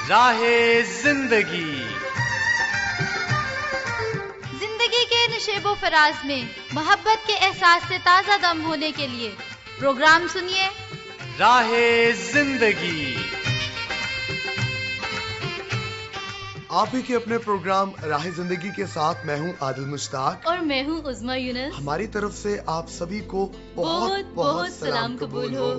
راہ زندگی زندگی کے نشیب و فراز میں محبت کے احساس سے تازہ دم ہونے کے لیے پروگرام سنیے راہ زندگی۔ آپ ہی کے اپنے پروگرام راہ زندگی کے ساتھ میں ہوں عادل مشتاق اور میں ہوں عظمیٰ یونس۔ ہماری طرف سے آپ سبھی کو بہت بہت سلام قبول ہو۔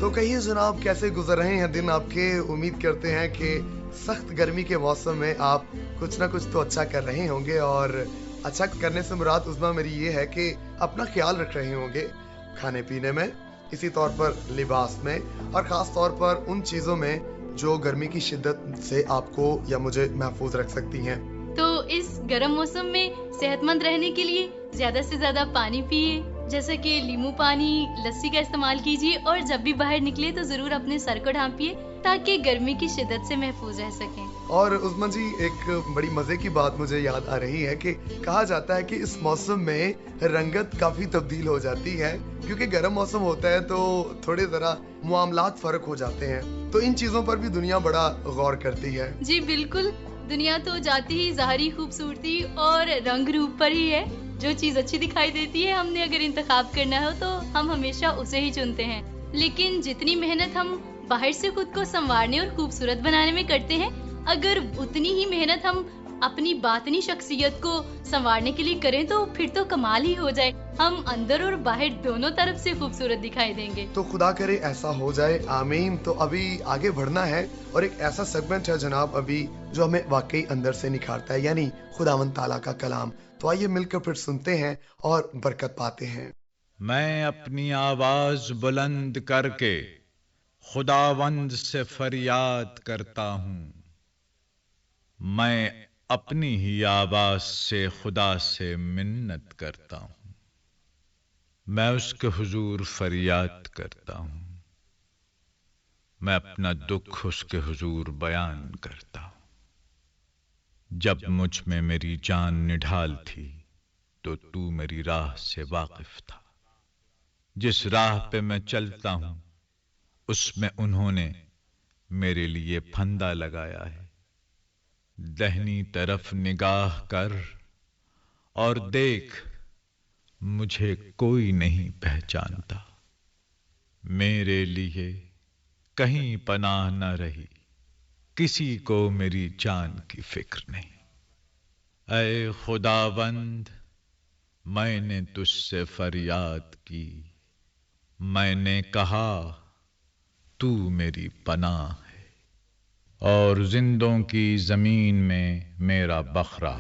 تو کہیے جناب، کیسے گزر رہے ہیں دن آپ کے؟ امید کرتے ہیں کہ سخت گرمی کے موسم میں آپ کچھ نہ کچھ تو اچھا کر رہے ہوں گے، اور اچھا کرنے سے مراد عظمیٰ میری یہ ہے کہ اپنا خیال رکھ رہے ہوں گے کھانے پینے میں، اسی طور پر لباس میں، اور خاص طور پر ان چیزوں میں جو گرمی کی شدت سے آپ کو یا مجھے محفوظ رکھ سکتی ہیں۔ تو اس گرم موسم میں صحت مند رہنے کے لیے زیادہ سے زیادہ پانی پیئے، جیسے کہ لیمو پانی، لسی کا استعمال کیجیے، اور جب بھی باہر نکلے تو ضرور اپنے سر کو ڈھانپیے تاکہ گرمی کی شدت سے محفوظ رہ سکیں۔ اور عظمیٰ جی، ایک بڑی مزے کی بات مجھے یاد آ رہی ہے کہ کہا جاتا ہے کہ اس موسم میں رنگت کافی تبدیل ہو جاتی ہے، کیونکہ گرم موسم ہوتا ہے تو تھوڑے ذرا معاملات فرق ہو جاتے ہیں، تو ان چیزوں پر بھی دنیا بڑا غور کرتی ہے۔ جی بالکل، دنیا تو جاتی ہی ظاہری خوبصورتی اور رنگ روپ پر ہی ہے۔ جو چیز اچھی دکھائی دیتی ہے، ہم نے اگر انتخاب کرنا ہو تو ہم ہمیشہ اسے ہی چنتے ہیں، لیکن جتنی محنت ہم باہر سے خود کو سنوارنے اور خوبصورت بنانے میں کرتے ہیں، اگر اتنی ہی محنت ہم اپنی باطنی شخصیت کو سنوارنے کے لیے کریں تو پھر تو کمال ہی ہو جائے، ہم اندر اور باہر دونوں طرف سے خوبصورت دکھائی دیں گے۔ تو خدا کرے ایسا ہو جائے، آمین۔ تو ابھی آگے بڑھنا ہے، اور ایک ایسا سیگمنٹ ہے جناب ابھی جو ہمیں واقعی اندر سے نکھارتا ہے، یعنی خداوند تعالیٰ کا کلام۔ تو آئیے مل کر پھر سنتے ہیں اور برکت پاتے ہیں۔ میں اپنی آواز بلند کر کے خداوند سے فریاد کرتا ہوں، میں اپنی ہی آواز سے خدا سے منت کرتا ہوں، میں اس کے حضور فریاد کرتا ہوں، میں اپنا دکھ اس کے حضور بیان کرتا ہوں۔ جب مجھ میں میری جان نڈھال تھی تو تو میری راہ سے واقف تھا، جس راہ پہ میں چلتا ہوں اس میں انہوں نے میرے لیے پھندا لگایا ہے۔ دہنی طرف نگاہ کر اور دیکھ، مجھے کوئی نہیں پہچانتا، میرے لیے کہیں پناہ نہ رہی، کسی کو میری جان کی فکر نہیں۔ اے خداوند، میں نے تجھ سے فریاد کی، میں نے کہا تو میری پناہ ہے، اور زندوں کی زمین میں میرا بخرا۔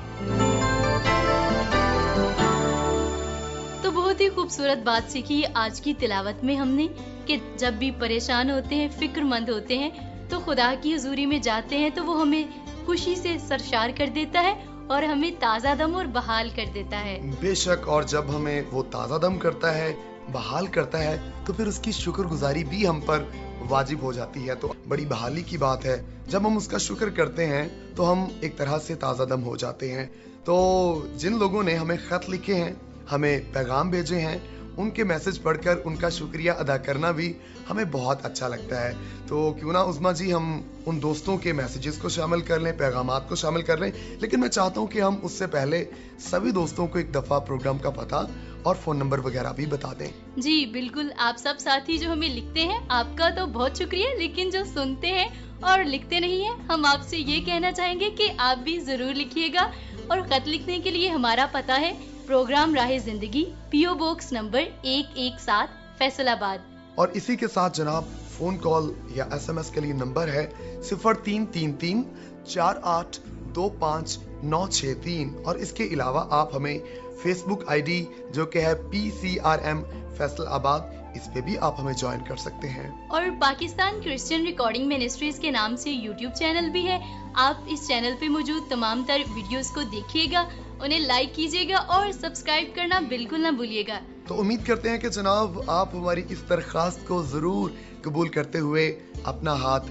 تو بہت ہی خوبصورت بات سیکھی آج کی تلاوت میں ہم نے کہ جب بھی پریشان ہوتے ہیں، فکر مند ہوتے ہیں، تو خدا کی حضوری میں جاتے ہیں تو وہ ہمیں خوشی سے سرشار کر دیتا ہے اور ہمیں تازہ دم اور بحال کر دیتا ہے۔ بے شک، اور جب ہمیں وہ تازہ دم کرتا ہے، بحال کرتا ہے، تو پھر اس کی شکر گزاری بھی ہم پر واجب ہو جاتی ہے۔ تو بڑی بحالی کی بات ہے، جب ہم اس کا شکر کرتے ہیں تو ہم ایک طرح سے تازہ دم ہو جاتے ہیں۔ تو جن لوگوں نے ہمیں خط لکھے ہیں، ہمیں پیغام بھیجے ہیں، ان کے میسج پڑھ کر ان کا شکریہ ادا کرنا بھی ہمیں بہت اچھا لگتا ہے۔ تو کیوں نہ عظمیٰ جی ہم ان دوستوں کے میسیجز کو شامل کر لیں، پیغامات کو شامل کر لیں، لیکن میں چاہتا ہوں کہ ہم اس سے پہلے سبھی دوستوں کو ایک دفعہ پروگرام کا پتہ اور فون نمبر وغیرہ بھی بتا دیں۔ جی بالکل، آپ سب ساتھی جو ہمیں لکھتے ہیں، آپ کا تو بہت شکریہ، لیکن جو سنتے ہیں اور لکھتے نہیں ہیں، ہم آپ سے یہ کہنا چاہیں گے کہ آپ بھی ضرور لکھیے گا، اور خط لکھنے کے لیے ہمارا پتہ ہے پروگرام راہ زندگی، پی او باکس نمبر 117، فیصل آباد۔ اور اسی کے ساتھ جناب فون کال یا ایس ایم ایس کے لیے نمبر ہے 0333 4825 963، اور اس کے علاوہ آپ ہمیں فیس بک آئی ڈی جو کہ ہے PCRM فیصل آباد، اس پہ بھی آپ ہمیں جوائن کر سکتے ہیں۔ اور پاکستان کرسچن ریکارڈنگ منسٹریز کے نام سے یوٹیوب چینل بھی ہے، آپ اس چینل پہ موجود تمام تر ویڈیوز کو دیکھیے گا، انہیں لائک کیجیے گا اور سبسکرائب کرنا بالکل نہ بھولیے گا۔ تو امید کرتے ہیں کہ جناب آپ ہماری اس درخواست کو ضرور قبول کرتے ہوئے اپنا ہاتھ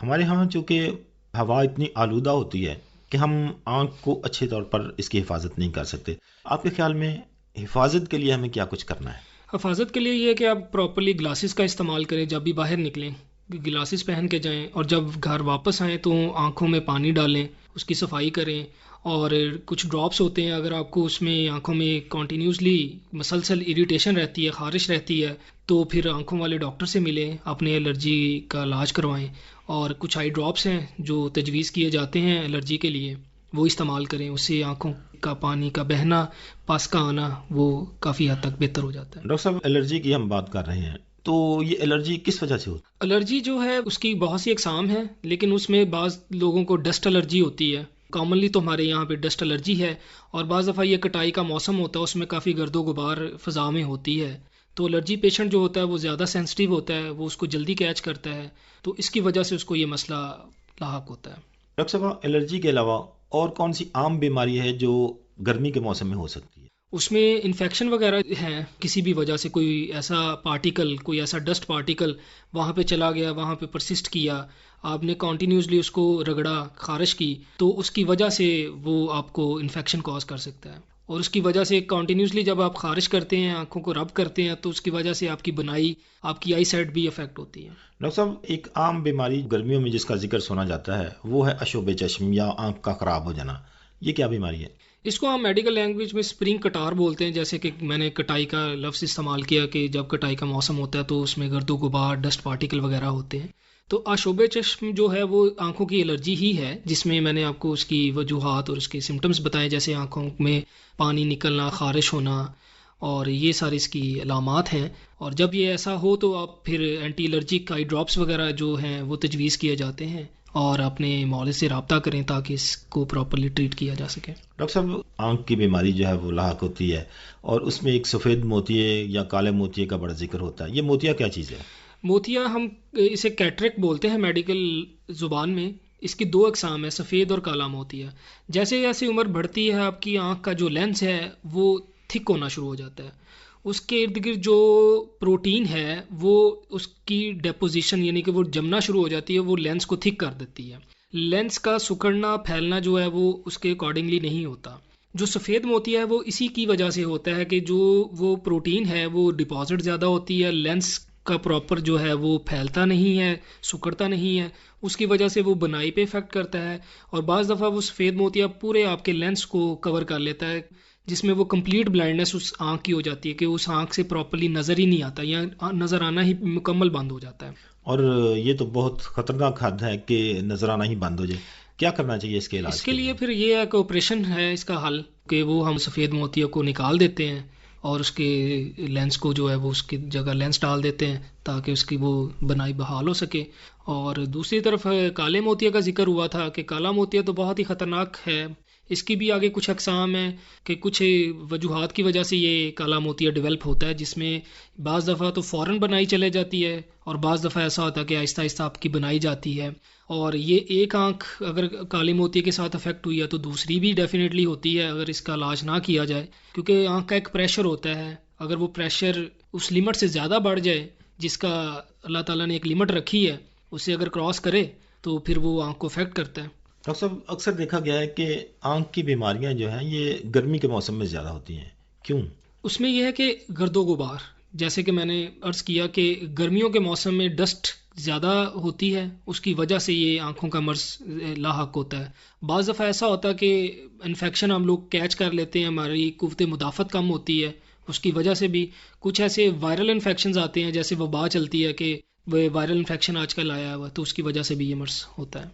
ہمارے ہاں چونکہ ہوا اتنی آلودہ ہوتی ہے کہ ہم آنکھ کو اچھے طور پر اس کی حفاظت نہیں کر سکتے. آپ کے خیال میں حفاظت کے لیے ہمیں کیا کچھ کرنا ہے؟ حفاظت کے لیے یہ ہے کہ آپ پراپرلی گلاسز کا استعمال کریں. جب بھی باہر نکلیں گلاسز پہن کے جائیں، اور جب گھر واپس آئیں تو آنکھوں میں پانی ڈالیں، اس کی صفائی کریں. اور کچھ ڈراپس ہوتے ہیں، اگر آپ کو اس میں آنکھوں میں کنٹینیوسلی مسلسل اریٹیشن رہتی ہے، خارش رہتی ہے، تو پھر آنکھوں والے ڈاکٹر سے ملیں، اپنے الرجی کا علاج کروائیں. اور کچھ آئی ڈراپس ہیں جو تجویز کیے جاتے ہیں الرجی کے لیے، وہ استعمال کریں. اس سے آنکھوں کا پانی کا بہنا، پس کا آنا، وہ کافی حد تک بہتر ہو جاتا ہے. ڈاکٹر صاحب، الرجی کی ہم بات کر رہے ہیں، تو یہ الرجی کس وجہ سے ہوتی ہے؟ الرجی جو ہے اس کی بہت سی اقسام ہیں، لیکن اس میں بعض لوگوں کو ڈسٹ الرجی ہوتی ہے. کامنلی تو ہمارے یہاں پہ ڈسٹ الرجی ہے، اور بعض دفعہ یہ کٹائی کا موسم ہوتا ہے، اس میں کافی گرد و غبار فضا میں ہوتی ہے، تو الرجی پیشنٹ جو ہوتا ہے وہ زیادہ سینسٹیو ہوتا ہے، وہ اس کو جلدی کیچ کرتا ہے، تو اس کی وجہ سے اس کو یہ مسئلہ لاحق ہوتا ہے. ڈاکٹر صاحب، الرجی کے علاوہ اور کون سی عام بیماری ہے جو گرمی کے موسم میں ہو سکتی ہے؟ اس میں انفیکشن وغیرہ ہیں، کسی بھی وجہ سے کوئی ایسا پارٹیکل، کوئی ایسا ڈسٹ پارٹیکل وہاں پہ چلا گیا، وہاں پہ پرسسٹ کیا، آپ نے کنٹینیوسلی اس کو رگڑا، خارش کی، تو اس کی وجہ سے وہ آپ کو انفیکشن کاز کر سکتا ہے. اور اس کی وجہ سے کنٹینیوسلی جب آپ خارش کرتے ہیں، آنکھوں کو رب کرتے ہیں، تو اس کی وجہ سے آپ کی بنائی، آپ کی آئی سائٹ بھی افیکٹ ہوتی ہے. ڈاکٹر صاحب، ایک عام بیماری گرمیوں میں جس کا ذکر سنا جاتا ہے وہ ہے اشوب چشم یا آنکھ کا خراب ہو جانا. یہ کیا بیماری ہے؟ اس کو ہم میڈیکل لینگویج میں اسپرنگ کٹار بولتے ہیں. جیسے کہ میں نے کٹائی کا لفظ استعمال کیا کہ جب کٹائی کا موسم ہوتا ہے تو اس میں گرد و غبار، ڈسٹ پارٹیکل وغیرہ ہوتے ہیں. تو آشوب چشم جو ہے وہ آنکھوں کی الرجی ہی ہے، جس میں میں نے آپ کو اس کی وجوہات اور اس کے سمٹمز بتائے، جیسے آنکھوں میں پانی نکلنا، خارش ہونا، اور یہ ساری اس کی علامات ہیں. اور جب یہ ایسا ہو تو آپ پھر اینٹی الرجک آئی ڈراپس وغیرہ جو ہیں وہ تجویز کیے جاتے ہیں، اور اپنے مولد سے رابطہ کریں تاکہ اس کو پراپرلی ٹریٹ کیا جا سکے. ڈاکٹر صاحب، آنکھ کی بیماری جو ہے وہ لاحق ہوتی ہے، اور اس میں ایک سفید موتیے یا کالے موتیے کا بڑا ذکر ہوتا ہے. یہ موتیا کیا چیز ہے؟ موتیا ہم اسے کیٹریک بولتے ہیں میڈیکل زبان میں. اس کی دو اقسام ہے، سفید اور کالا موتیا. جیسے جیسے عمر بڑھتی ہے آپ کی آنکھ کا جو لینس ہے وہ تھک ہونا شروع ہو جاتا ہے. اس کے ارد گرد جو پروٹین ہے وہ اس کی ڈیپوزیشن، یعنی کہ وہ جمنا شروع ہو جاتی ہے، وہ لینس کو تھک کر دیتی ہے. لینس کا سکڑنا، پھیلنا جو ہے وہ اس کے اکارڈنگلی نہیں ہوتا. جو سفید موتیا ہے وہ اسی کی وجہ سے ہوتا ہے کہ جو وہ پروٹین ہے وہ ڈپازٹ زیادہ ہوتی ہے، لینس کا پراپر جو ہے وہ پھیلتا نہیں ہے، سکڑتا نہیں ہے، اس کی وجہ سے وہ بنائی پہ افیکٹ کرتا ہے. اور بعض دفعہ وہ سفید موتیا پورے آپ کے لینس کو کور کر لیتا ہے، جس میں وہ کمپلیٹ بلائنڈنس اس آنکھ کی ہو جاتی ہے کہ اس آنکھ سے پراپرلی نظر ہی نہیں آتا، یا نظر آنا ہی مکمل بند ہو جاتا ہے. اور یہ تو بہت خطرناک حد ہے کہ نظر آنا ہی بند ہو جائے. کیا کرنا چاہیے اس کے علاج؟ اس کے لیے پھر یہ ہے کہ آپریشن ہے اس کا حل، کہ وہ ہم سفید موتیا کو نکال دیتے ہیں اور اس کے لینس کو جو ہے وہ اس کی جگہ لینس ڈال دیتے ہیں تاکہ اس کی وہ بنائی بحال ہو سکے. اور دوسری طرف کالے موتیا کا ذکر ہوا تھا کہ کالا موتیا تو بہت ہی خطرناک ہے. اس کی بھی آگے کچھ اقسام ہیں کہ کچھ وجوہات کی وجہ سے یہ کالا موتیا ڈیولپ ہوتا ہے، جس میں بعض دفعہ تو فوراً بنائی چلے جاتی ہے، اور بعض دفعہ ایسا ہوتا ہے کہ آہستہ آہستہ آپ کی بنائی جاتی ہے. اور یہ ایک آنکھ اگر کالے موتیا کے ساتھ افیکٹ ہوئی ہے تو دوسری بھی ڈیفینیٹلی ہوتی ہے اگر اس کا علاج نہ کیا جائے، کیونکہ آنکھ کا ایک پریشر ہوتا ہے. اگر وہ پریشر اس لمٹ سے زیادہ بڑھ جائے جس کا اللہ تعالیٰ نے ایک لمٹ رکھی ہے، اسے اگر کراس کرے تو پھر وہ آنکھ کو افیکٹ کرتا ہے. ڈاکٹر صاحب، اکثر دیکھا گیا ہے کہ آنکھ کی بیماریاں جو ہیں یہ گرمی کے موسم میں زیادہ ہوتی ہیں. کیوں؟ اس میں یہ ہے کہ گرد و غبار، جیسے کہ میں نے عرض کیا کہ گرمیوں کے موسم میں ڈسٹ زیادہ ہوتی ہے، اس کی وجہ سے یہ آنکھوں کا مرض لاحق ہوتا ہے. بعض دفعہ ایسا ہوتا ہے کہ انفیکشن ہم لوگ کیچ کر لیتے ہیں، ہماری قوت مدافعت کم ہوتی ہے، اس کی وجہ سے بھی کچھ ایسے وائرل انفیکشنز آتے ہیں، جیسے وبا چلتی ہے کہ وہ وائرل انفیکشن آج کل آیا ہوا، تو اس کی وجہ سے بھی یہ مرض ہوتا ہے.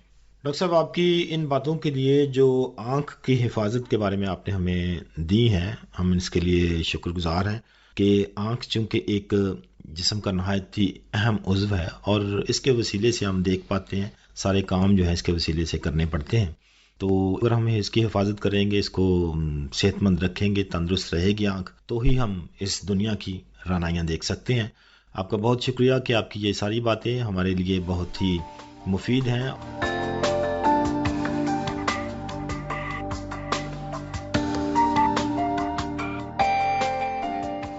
ڈاکٹر صاحب، آپ کی ان باتوں کے لیے جو آنکھ کی حفاظت کے بارے میں آپ نے ہمیں دی ہیں، ہم اس کے لیے شکر گزار ہیں. کہ آنکھ چونکہ ایک جسم کا نہایت ہی اہم عضو ہے، اور اس کے وسیلے سے ہم دیکھ پاتے ہیں، سارے کام جو ہے اس کے وسیلے سے کرنے پڑتے ہیں. تو اگر ہم اس کی حفاظت کریں گے، اس کو صحت مند رکھیں گے، تندرست رہے گی آنکھ، تو ہی ہم اس دنیا کی رعنائیاں دیکھ سکتے ہیں. آپ کا بہت شکریہ کہ آپ کی یہ ساری باتیں ہمارے لیے بہت ہی مفید ہیں.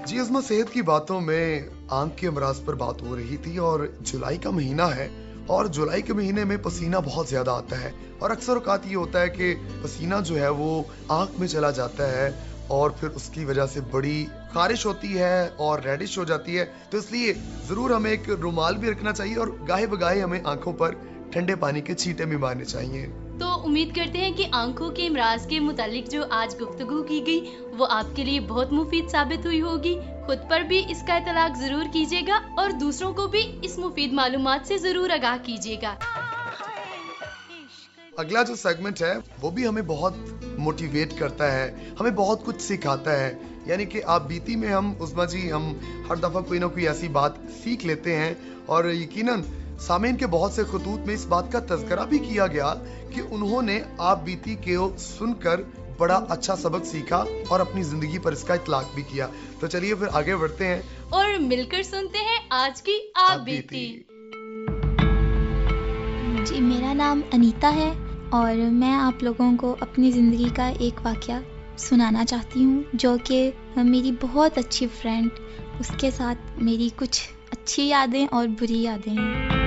جی عظمت، صحت کی باتوں میں آنکھ کے امراض پر بات ہو رہی تھی، اور جولائی کا مہینہ ہے اور جولائی کے مہینے میں پسینہ بہت زیادہ آتا ہے اور اکثر اوقات یہ ہوتا ہے کہ پسینہ جو ہے وہ آنکھ میں چلا جاتا ہے اور پھر اس کی وجہ سے بڑی خارش ہوتی ہے اور ریڈش ہو جاتی ہے. تو اس لیے ضرور ہمیں ایک رومال بھی رکھنا چاہیے اور گاہے بگاہے ہمیں آنکھوں پر ٹھنڈے پانی کے چھینٹے بھی مارنے چاہیے. تو امید کرتے ہیں کہ آنکھوں کے امراض کے متعلق جو آج گفتگو کی گئی وہ آپ کے لیے بہت مفید ثابت ہوئی ہوگی. خود پر بھی اس کا اطلاق ضرور کیجیے گا اور دوسروں کو بھی اس مفید معلومات سے ضرور آگاہ کیجیے گا. اگلا جو سیگمنٹ ہے وہ بھی ہمیں بہت موٹیویٹ کرتا ہے, ہمیں بہت کچھ سکھاتا ہے. یعنی کہ آپ بیتی میں ہم عظمیٰ جی ہم ہر دفعہ کوئی نہ کوئی ایسی بات سیکھ لیتے ہیں اور یقیناً سامعین کے بہت سے خطوط میں اس بات کا تذکرہ بھی کیا گیا کہ انہوں نے آپ بیتی کو سن کر بڑا اچھا سبق سیکھا اور اپنی زندگی پر اس کا اطلاق بھی کیا. تو چلیے پھر آگے بڑھتے ہیں اور مل کر سنتے ہیں آج کی آپ بیتی. جی میرا نام انیتا ہے اور میں آپ لوگوں کو اپنی زندگی کا ایک واقعہ سنانا چاہتی ہوں جو کہ میری بہت اچھی فرینڈ, اس کے ساتھ میری کچھ اچھی یادیں اور بری یادیں ہیں.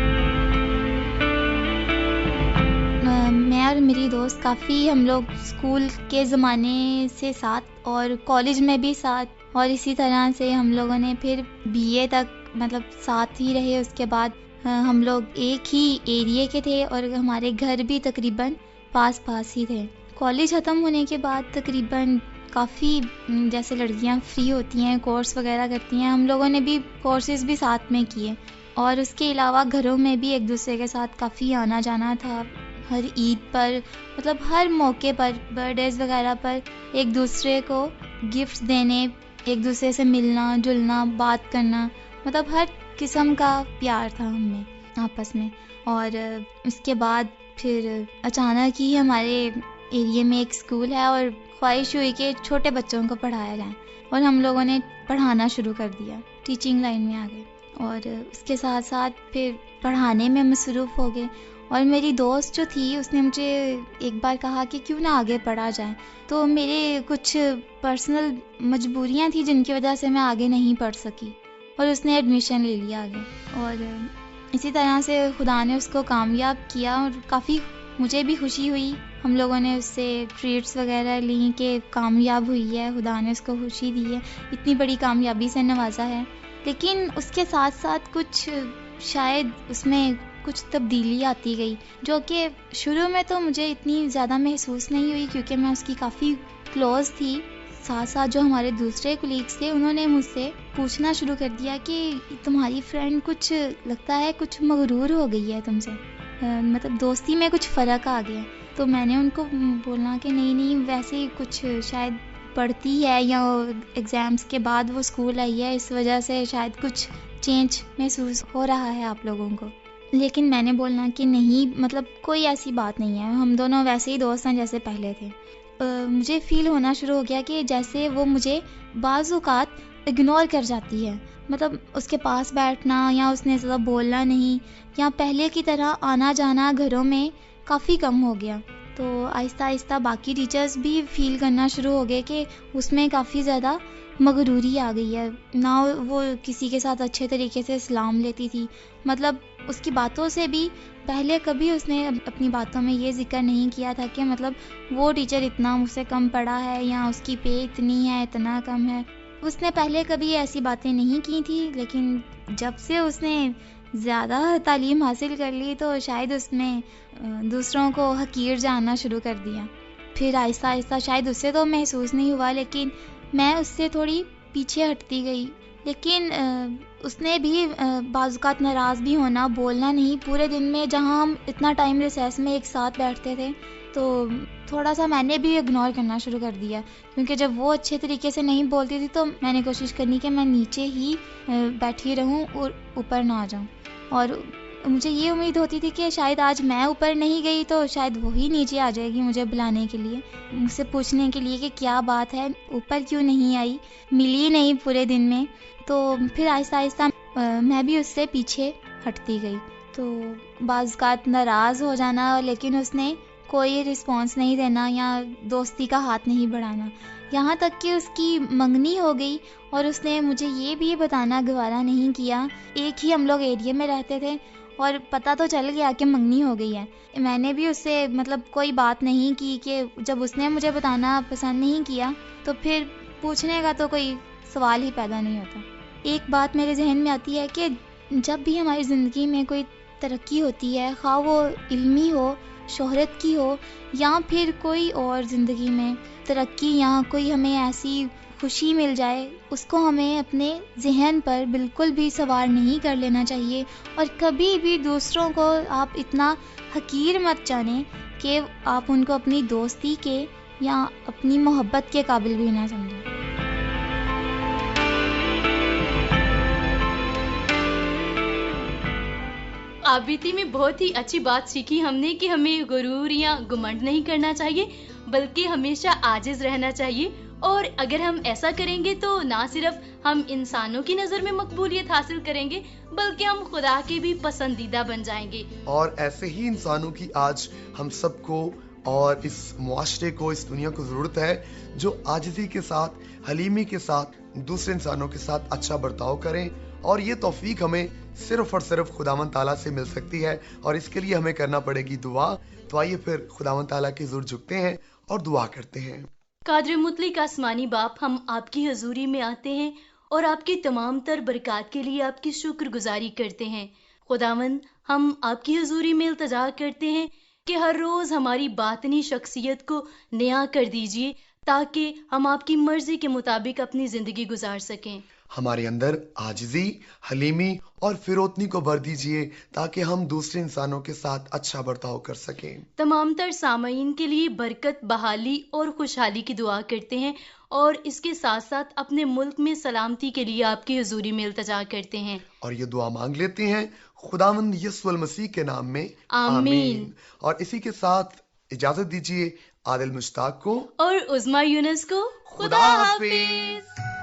میں اور میری دوست کافی ہم لوگ اسکول کے زمانے سے ساتھ اور کالج میں بھی ساتھ اور اسی طرح سے ہم لوگوں نے پھر بی اے تک مطلب ساتھ ہی رہے. اس کے بعد ہم لوگ ایک ہی ایریے کے تھے اور ہمارے گھر بھی تقریباً پاس پاس ہی تھے. کالج ختم ہونے کے بعد تقریباً کافی جیسے لڑکیاں فری ہوتی ہیں کورس وغیرہ کرتی ہیں, ہم لوگوں نے بھی کورسز بھی ساتھ میں کیے اور اس کے علاوہ گھروں میں بھی ایک دوسرے کے ساتھ کافی آنا جانا تھا. ہر عید پر مطلب ہر موقع پر برتھ ڈیز وغیرہ پر ایک دوسرے کو گفٹس دینے, ایک دوسرے سے ملنا جلنا بات کرنا, مطلب ہر قسم کا پیار تھا ہم میں آپس میں. اور اس کے بعد پھر اچانک ہی ہمارے ایریے میں ایک اسکول ہے اور خواہش ہوئی کہ چھوٹے بچوں کو پڑھایا جائے اور ہم لوگوں نے پڑھانا شروع کر دیا, ٹیچنگ لائن میں آ گئے اور اس کے ساتھ ساتھ پھر پڑھانے میں مصروف ہو گئے. اور میری دوست جو تھی اس نے مجھے ایک بار کہا کہ کیوں نہ آگے پڑھا جائے, تو میرے کچھ پرسنل مجبوریاں تھیں جن کی وجہ سے میں آگے نہیں پڑھ سکی اور اس نے ایڈمیشن لے لیا آگے. اور اسی طرح سے خدا نے اس کو کامیاب کیا اور کافی مجھے بھی خوشی ہوئی. ہم لوگوں نے اس سے ٹریٹس وغیرہ لیں کہ کامیاب ہوئی ہے, خدا نے اس کو خوشی دی ہے, اتنی بڑی کامیابی سے نوازا ہے. لیکن اس کے ساتھ ساتھ کچھ شاید اس میں کچھ تبدیلی آتی گئی جو کہ شروع میں تو مجھے اتنی زیادہ محسوس نہیں ہوئی کیونکہ میں اس کی کافی کلوز تھی. ساتھ ساتھ جو ہمارے دوسرے کولیگس تھے انہوں نے مجھ سے پوچھنا شروع کر دیا کہ تمہاری فرینڈ کچھ لگتا ہے کچھ مغرور ہو گئی ہے تم سے, مطلب دوستی میں کچھ فرق آ گیا. تو میں نے ان کو بولنا کہ نہیں ویسے ہی کچھ شاید پڑھتی ہے یا ایگزامس کے بعد وہ اسکول آئی ہے اس وجہ سے شاید کچھ چینج محسوس ہو رہا ہے آپ لوگوں کو. لیکن میں نے بولنا کہ نہیں, مطلب کوئی ایسی بات نہیں ہے, ہم دونوں ویسے ہی دوست ہیں جیسے پہلے تھے. مجھے فیل ہونا شروع ہو گیا کہ جیسے وہ مجھے بعض اوقات اگنور کر جاتی ہے, مطلب اس کے پاس بیٹھنا یا اس نے زیادہ بولنا نہیں یا پہلے کی طرح آنا جانا گھروں میں کافی کم ہو گیا. تو آہستہ آہستہ باقی ٹیچرز بھی فیل کرنا شروع ہو گئے کہ اس میں کافی زیادہ مغروری آ گئی ہے, نہ وہ کسی کے ساتھ اچھے طریقے سے سلام لیتی تھی, مطلب اس کی باتوں سے بھی پہلے کبھی اس نے اپنی باتوں میں یہ ذکر نہیں کیا تھا کہ مطلب وہ ٹیچر اتنا مجھ سے کم پڑھا ہے یا اس کی پے اتنی ہے اتنا کم ہے. اس نے پہلے کبھی ایسی باتیں نہیں کی تھی, لیکن جب سے اس نے زیادہ تعلیم حاصل کر لی تو شاید اس نے دوسروں کو حقیر جاننا شروع کر دیا. پھر آہستہ آہستہ شاید اس سے تو محسوس نہیں ہوا لیکن میں اس سے تھوڑی پیچھے ہٹتی گئی. لیکن اس نے بھی بعض اوقات ناراض بھی ہونا, بولنا نہیں پورے دن میں, جہاں ہم اتنا ٹائم ریسیس میں ایک ساتھ بیٹھتے تھے تو تھوڑا سا میں نے بھی اگنور کرنا شروع کر دیا کیونکہ جب وہ اچھے طریقے سے نہیں بولتی تھی تو میں نے کوشش کرنی کہ میں نیچے ہی بیٹھی رہوں اور اوپر نہ آ جاؤں. اور مجھے یہ امید ہوتی تھی کہ شاید آج میں اوپر نہیں گئی تو شاید وہی نیچے آ جائے گی مجھے بلانے کے لیے, مجھ سے پوچھنے کے لیے کہ کیا بات ہے, اوپر کیوں نہیں آئی, ملی نہیں پورے دن میں. تو پھر آہستہ آہستہ میں بھی اس سے پیچھے ہٹتی گئی. تو بعض اوقات ناراض ہو جانا لیکن اس نے کوئی رسپانس نہیں دینا یا دوستی کا ہاتھ نہیں بڑھانا. یہاں تک کہ اس کی منگنی ہو گئی اور اس نے مجھے یہ بھی بتانا گوارا نہیں کیا. ایک ہی ہم لوگ ایریے میں رہتے تھے اور پتہ تو چل گیا کہ منگنی ہو گئی ہے. میں نے بھی اس سے مطلب کوئی بات نہیں کی کہ جب اس نے مجھے بتانا پسند نہیں کیا تو پھر پوچھنے کا تو کوئی سوال ہی پیدا نہیں ہوتا. ایک بات میرے ذہن میں آتی ہے کہ جب بھی ہماری زندگی میں کوئی ترقی ہوتی ہے، خواہ وہ علمی ہو، شہرت کی ہو، یا پھر کوئی اور زندگی میں ترقی یا کوئی ہمیں ایسی خوشی مل جائے، اس کو ہمیں اپنے ذہن پر بالکل بھی سوار نہیں کر لینا چاہیے. اور کبھی بھی دوسروں کو آپ اتنا حقیر مت جانیں کہ آپ ان کو اپنی دوستی کے یا اپنی محبت کے قابل بھی نہ سمجھیں. آبیتی میں بہت ہی اچھی بات سیکھی ہم نے کہ ہمیں غرور یا گھمنڈ نہیں کرنا چاہیے، بلکہ ہمیشہ عاجز رہنا چاہیے. اور اگر ہم ایسا کریں گے تو نہ صرف ہم انسانوں کی نظر میں مقبولیت حاصل کریں گے بلکہ ہم خدا کے بھی پسندیدہ بن جائیں گے. اور ایسے ہی انسانوں کی آج ہم سب کو اور اس معاشرے کو، اس دنیا کو ضرورت ہے جو عاجزی کے ساتھ، حلیمی کے ساتھ دوسرے انسانوں کے ساتھ اچھا برتاؤ کریں. اور یہ توفیق ہمیں صرف اور صرف خداوند تعالیٰ سے مل سکتی ہے، اور اس کے لیے ہمیں کرنا پڑے گی دعا. تو آئیے پھر خداوند تعالیٰ کے حضور جھکتے ہیں اور دعا کرتے ہیں. قادر مطلق آسمانی باپ، ہم آپ کی حضوری میں آتے ہیں اور آپ کی تمام تر برکات کے لیے آپ کی شکر گزاری کرتے ہیں. خداوند، ہم آپ کی حضوری میں التجا کرتے ہیں کہ ہر روز ہماری باطنی شخصیت کو نیا کر دیجیے تاکہ ہم آپ کی مرضی کے مطابق اپنی زندگی گزار سکیں. ہمارے اندر عاجزی، حلیمی اور فروتنی کو بھر دیجیے تاکہ ہم دوسرے انسانوں کے ساتھ اچھا برتاؤ کر سکیں. تمام تر سامعین کے لیے برکت، بحالی اور خوشحالی کی دعا کرتے ہیں اور اس کے ساتھ ساتھ اپنے ملک میں سلامتی کے لیے آپ کی حضوری میں التجا کرتے ہیں. اور یہ دعا مانگ لیتے ہیں خداوند یسوع المسیح کے نام میں، آمین. اور اسی کے ساتھ اجازت دیجیے عادل مشتاق کو اور عظمیٰ یونس کو. خدا حافظ.